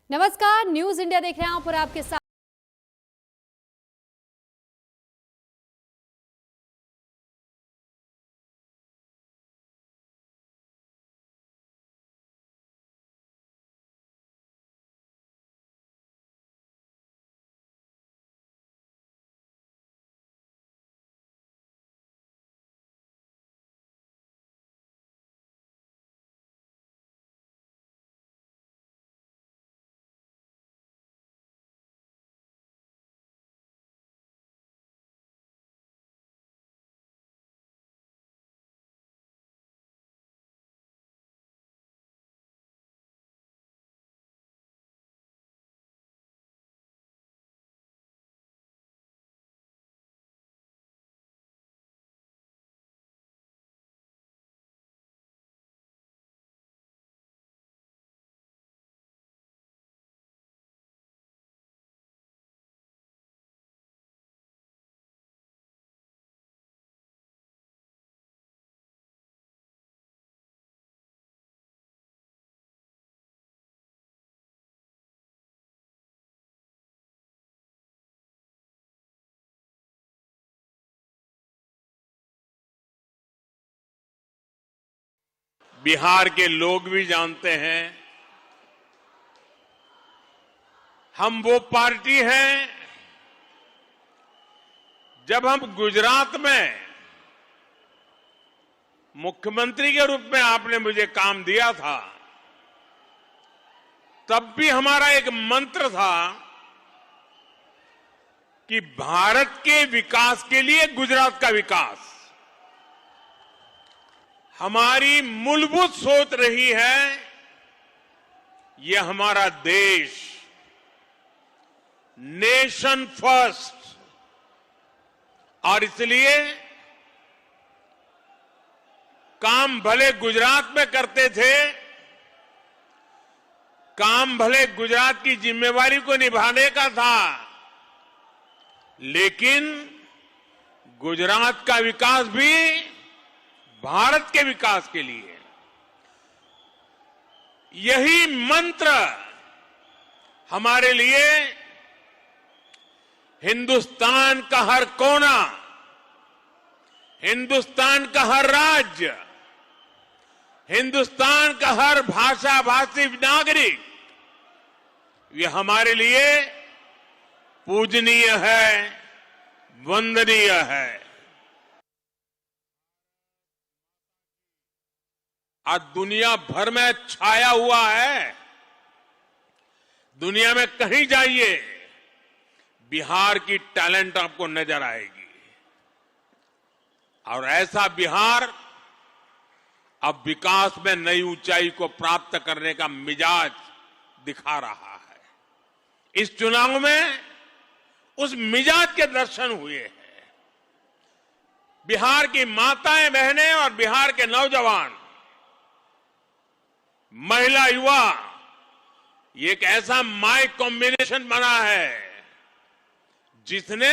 नमस्कार, news India देख रहे हैं आप और आपके साथ बिहार के लोग भी जानते हैं, हम वो पार्टी हैं। जब हम गुजरात में मुख्यमंत्री के रूप में आपने मुझे काम दिया था, तब भी हमारा एक मंत्र था कि भारत के विकास के लिए गुजरात का विकास। हमारी मूलभूत सोच रही है, ये हमारा देश नेशन फर्स्ट, और इसलिए काम भले गुजरात में करते थे, काम भले गुजरात की जिम्मेवारी को निभाने का था, लेकिन गुजरात का विकास भी भारत के विकास के लिए। यही मंत्र हमारे लिए हिंदुस्तान का हर कोना, हिंदुस्तान का हर राज्य, हिंदुस्तान का हर भाषा भाषी नागरिक, ये हमारे लिए पूजनीय है, वंदनीय है। आज दुनिया भर में छाया हुआ है। दुनिया में कहीं जाइए, बिहार की टैलेंट आपको नजर आएगी, और ऐसा बिहार अब विकास में नई ऊंचाई को प्राप्त करने का मिजाज दिखा रहा है। इस चुनाव में उस मिजाज के दर्शन हुए हैं। बिहार की माताएं बहनें और बिहार के नौजवान, महिला युवा, ये एक ऐसा माय कॉम्बिनेशन बना है जिसने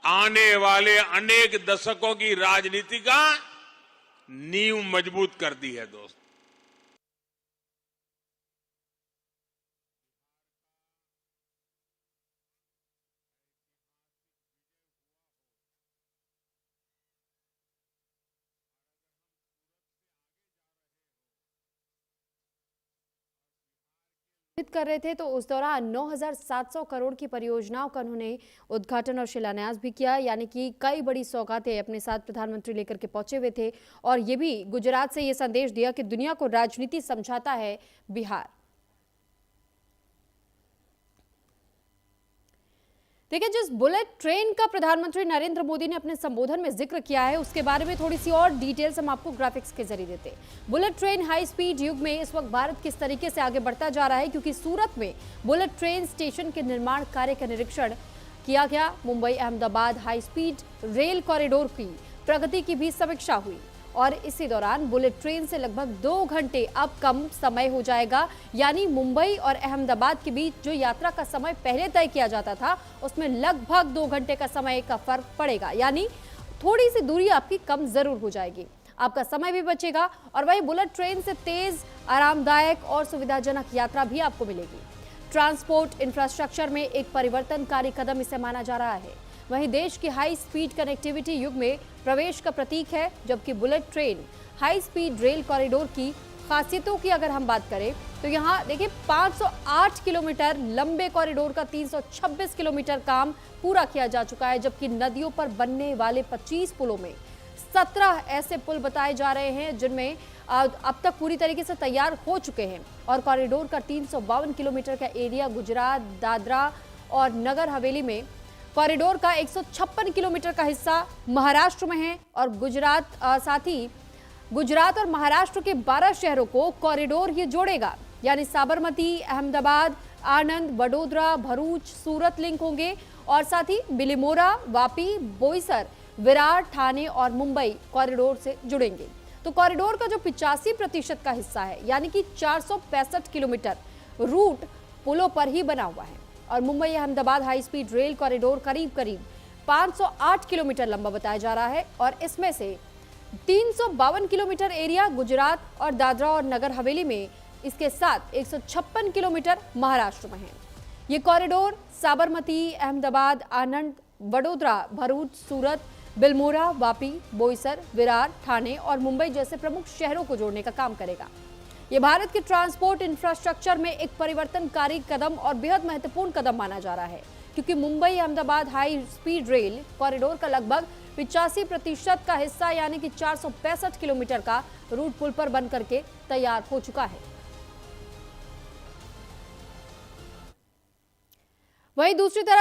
आने वाले अनेक दशकों की राजनीति का नींव मजबूत कर दी है। दोस्त, कर रहे थे तो उस दौरान 9,700 करोड़ की परियोजनाओं का उन्होंने उद्घाटन और शिलान्यास भी किया। यानी कि कई बड़ी सौगातें अपने साथ प्रधानमंत्री लेकर के पहुंचे हुए थे, और ये भी गुजरात से ये संदेश दिया कि दुनिया को राजनीति समझाता है बिहार। देखिए, जिस बुलेट ट्रेन का प्रधानमंत्री नरेंद्र मोदी ने अपने संबोधन में जिक्र किया है, उसके बारे में थोड़ी सी और डिटेल्स हम आपको ग्राफिक्स के जरिए देते हैं। बुलेट ट्रेन हाई स्पीड युग में इस वक्त भारत किस तरीके से आगे बढ़ता जा रहा है, क्योंकि सूरत में बुलेट ट्रेन स्टेशन के निर्माण कार्य का निरीक्षण किया गया। Mumbai Ahmedabad high speed rail corridor की प्रगति की भी समीक्षा हुई, और इसी दौरान बुलेट ट्रेन से लगभग 2 घंटे अब कम समय हो जाएगा। यानी मुंबई और अहमदाबाद के बीच जो यात्रा का समय पहले तय किया जाता था, उसमें लगभग 2 घंटे का समय का फर्क पड़ेगा। यानी थोड़ी सी दूरी आपकी कम जरूर हो जाएगी। आपका समय भी बचेगा और वहीं बुलेट ट्रेन से तेज, आरामदायक और सुविधाजनक यात्रा भी आपको मिलेगी। ट्रांसपोर्ट इंफ्रास्ट्रक्चर में एक परिवर्तनकारी कदम इसे माना जा रहा है। वहीं देश की हाई स्पीड कनेक्टिविटी युग में प्रवेश का प्रतीक है, जबकि bullet train high speed rail corridor की खासियतों की अगर हम बात करें तो यहाँ देखिए 508 किलोमीटर लंबे कॉरिडोर का 326 किलोमीटर काम पूरा किया जा चुका है, जबकि नदियों पर बनने वाले 25 पुलों में 17 ऐसे पुल बताए जा रहे हैं जिनमें अब तक पूरी तरीके से तैयार हो चुके हैं। और कॉरिडोर का 352 किलोमीटर का एरिया गुजरात, दादरा और नगर हवेली में, कॉरिडोर का 156 किलोमीटर का हिस्सा महाराष्ट्र में है और साथ ही गुजरात और महाराष्ट्र के 12 शहरों को कॉरिडोर ये जोड़ेगा, यानी साबरमती, अहमदाबाद, आनंद, वडोदरा, भरूच, सूरत लिंक होंगे और साथ ही बिलिमोरा, वापी, बोईसर, विरार, ठाणे और मुंबई कॉरिडोर से जुड़ेंगे। तो कॉरिडोर का जो 85% का हिस्सा है, यानी कि 465 किलोमीटर रूट पुलों पर ही बना हुआ है और Mumbai Ahmedabad high speed rail corridor करीब 508 किलोमीटर लंबा बताया जा रहा है और इसमें से 352 किलोमीटर एरिया गुजरात और दादरा और नगर हवेली में, इसके साथ 156 किलोमीटर महाराष्ट्र में है। ये कॉरिडोर साबरमती, अहमदाबाद, आनंद, वडोदरा, भरूच, सूरत, बिलमोरा, वापी, बोईसर, विरार, ठाणे और मुंबई जैसे प्रमुख शहरों को जोड़ने का काम करेगा। ये भारत के ट्रांसपोर्ट इंफ्रास्ट्रक्चर में एक परिवर्तनकारी कदम और बेहद महत्वपूर्ण कदम माना जा रहा है, क्योंकि Mumbai Ahmedabad high speed rail corridor का लगभग 85% का हिस्सा, यानी कि 465 किलोमीटर का रूट पुल पर बन करके तैयार हो चुका है। वहीं दूसरी तरफ